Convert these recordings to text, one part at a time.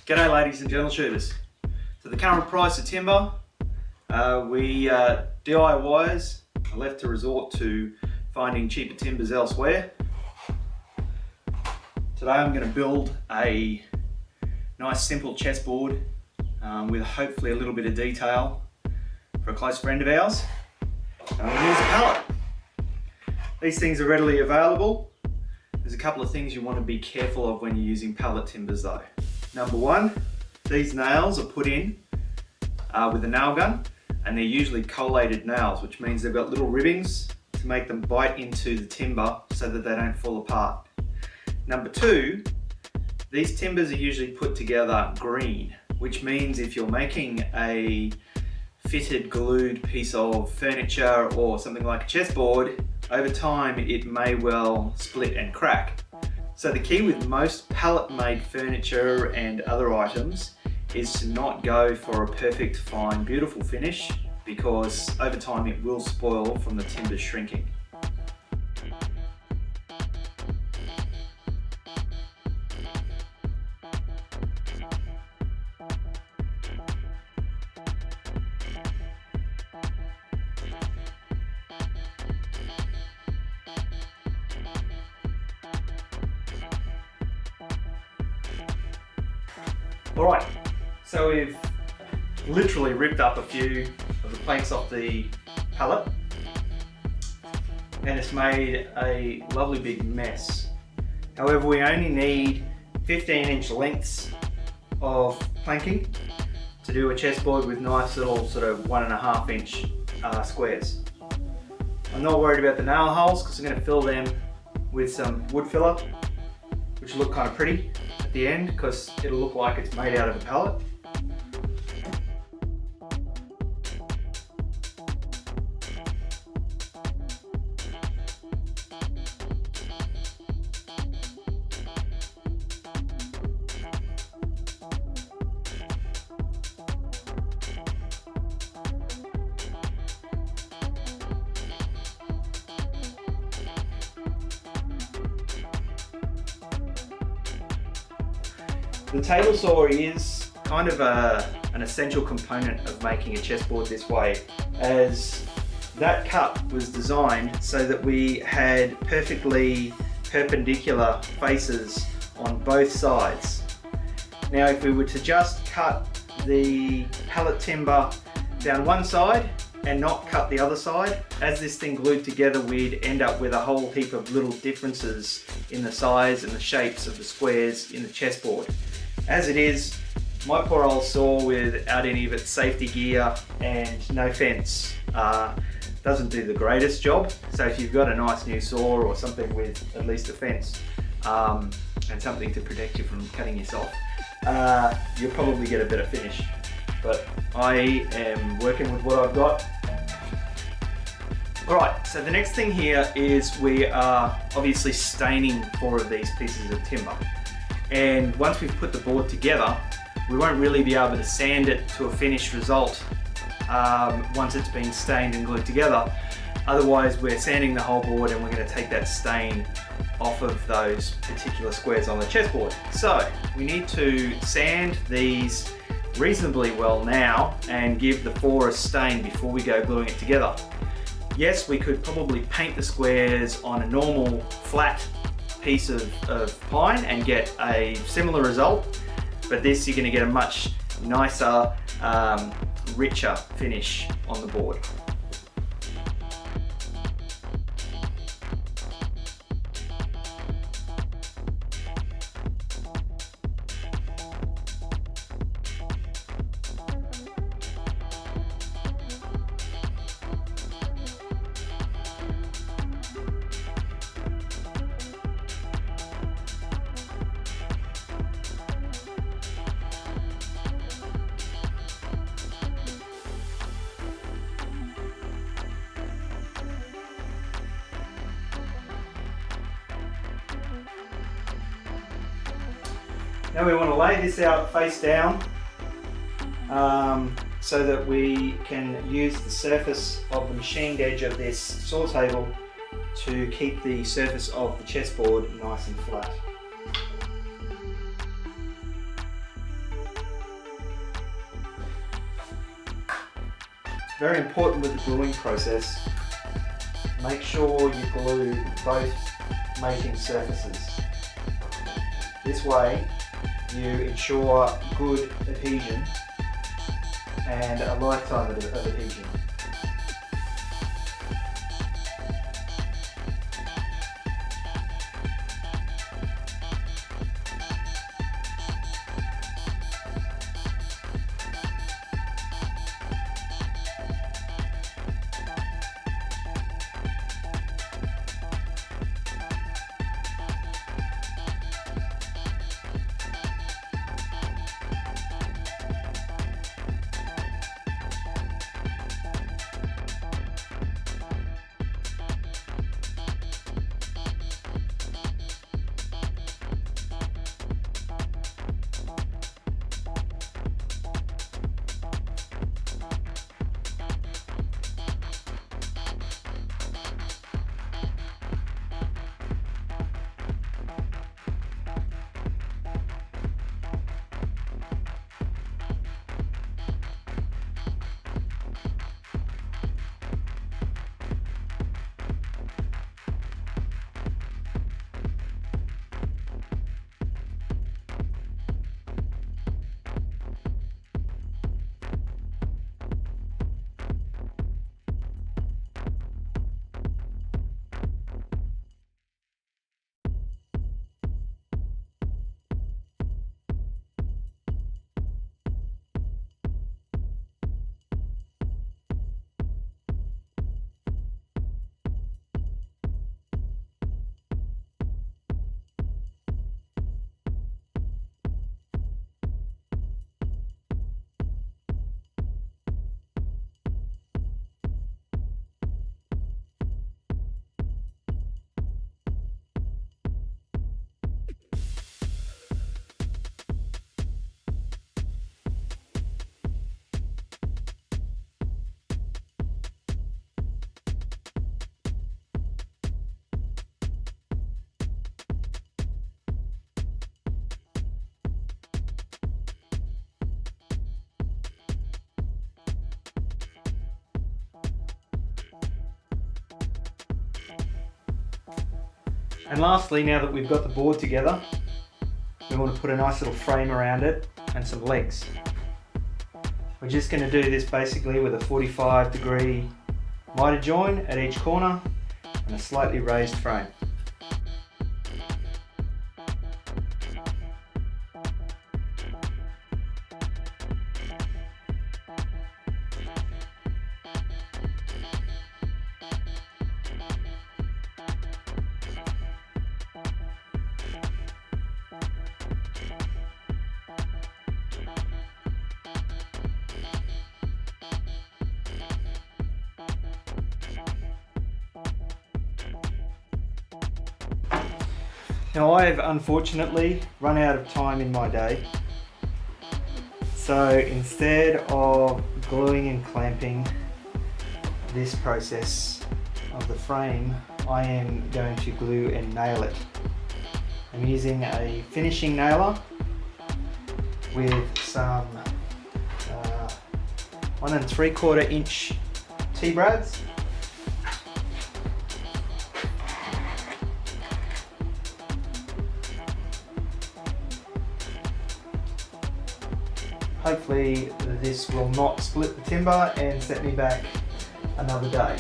G'day ladies and gentle shooters. So the current price of timber, we DIYers are left to resort to finding cheaper timbers elsewhere. Today I'm going to build a nice simple chessboard with hopefully a little bit of detail for a close friend of ours. I'm going to use a pallet. These things are readily available. There's a couple of things you want to be careful of when you're using pallet timbers though. Number one, these nails are put in with a nail gun, and they're usually collated nails, which means they've got little ribbings to make them bite into the timber so that they don't fall apart. Number two, these timbers are usually put together green, which means if you're making a fitted glued piece of furniture or something like a chessboard, over time it may well split and crack. So the key with most pallet made furniture and other items is to not go for a perfect, fine, beautiful finish, because over time it will spoil from the timbers shrinking. Alright, so we've literally ripped up a few of the planks off the pallet, and it's made a lovely big mess. However, we only need 15-inch lengths of planking to do a chessboard with nice little sort of 1.5-inch squares. I'm not worried about the nail holes because I'm going to fill them with some wood filler, which will look kind of pretty at the end because it'll look like it's made out of a pallet. The table saw is kind of an essential component of making a chessboard this way, as that cut was designed so that we had perfectly perpendicular faces on both sides. Now if we were to just cut the pallet timber down one side and not cut the other side, as this thing glued together we'd end up with a whole heap of little differences in the size and the shapes of the squares in the chessboard. As it is, my poor old saw without any of its safety gear and no fence doesn't do the greatest job. So if you've got a nice new saw or something with at least a fence and something to protect you from cutting yourself, you'll probably get a better finish. But I am working with what I've got. Alright, so the next thing here is we are obviously staining 4 of these pieces of timber. And once we've put the board together, we won't really be able to sand it to a finished result once it's been stained and glued together. Otherwise, we're sanding the whole board and we're going to take that stain off of those particular squares on the chessboard. So we need to sand these reasonably well now and give the 4 a stain before we go gluing it together. Yes, we could probably paint the squares on a normal flat piece of pine and get a similar result, but this you're going to get a much nicer, richer finish on the board. Now we want to lay this out face down so that we can use the surface of the machined edge of this saw table to keep the surface of the chessboard nice and flat. very important with the gluing process, make sure you glue both mating surfaces. This way you ensure good adhesion and a lifetime of adhesion. And lastly, now that we've got the board together, we want to put a nice little frame around it and some legs. We're just going to do this basically with a 45-degree miter join at each corner and a slightly raised frame. Now I've unfortunately run out of time in my day, so instead of gluing and clamping this process of the frame, I am going to glue and nail it. I'm using a finishing nailer with some 1 3/4 inch T-brads. Hopefully this will not split the timber and set me back another day.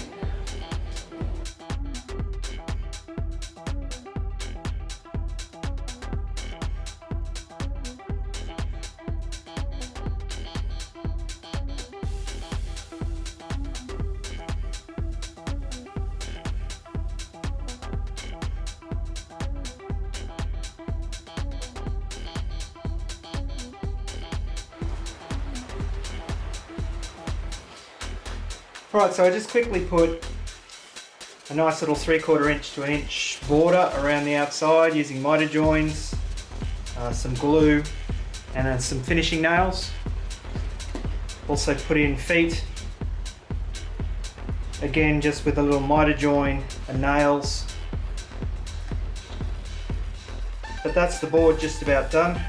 Right, so I just quickly put a nice little 3/4 inch to 1 inch border around the outside using miter joins, some glue and then some finishing nails. Also put in feet, again just with a little miter join and nails. But that's the board just about done.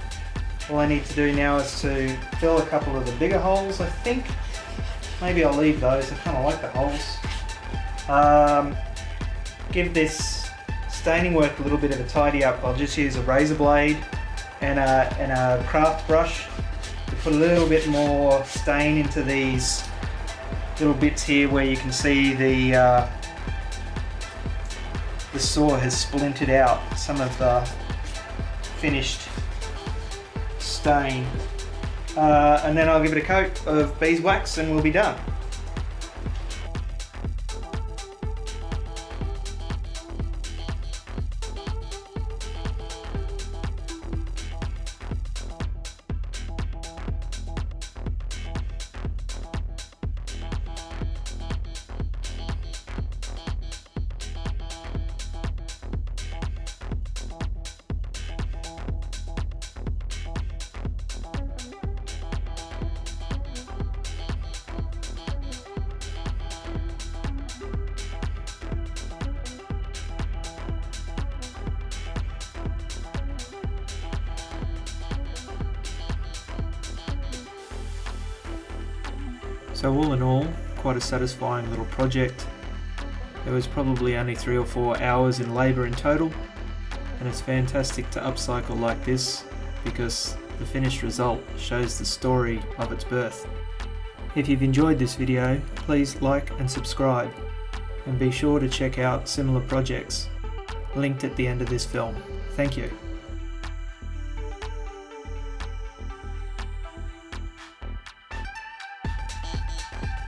All I need to do now is to fill a couple of the bigger holes, I think. Maybe I'll leave those, I kind of like the holes. Give this staining work a little bit of a tidy up. I'll just use a razor blade and a craft brush to put a little bit more stain into these little bits here where you can see the saw has splintered out some of the finished stain. And then I'll give it a coat of beeswax and we'll be done. So all in all, quite a satisfying little project. There was probably only 3 or 4 hours in labour in total, and it's fantastic to upcycle like this because the finished result shows the story of its birth. If you've enjoyed this video, please like and subscribe, and be sure to check out similar projects linked at the end of this film. Thank you.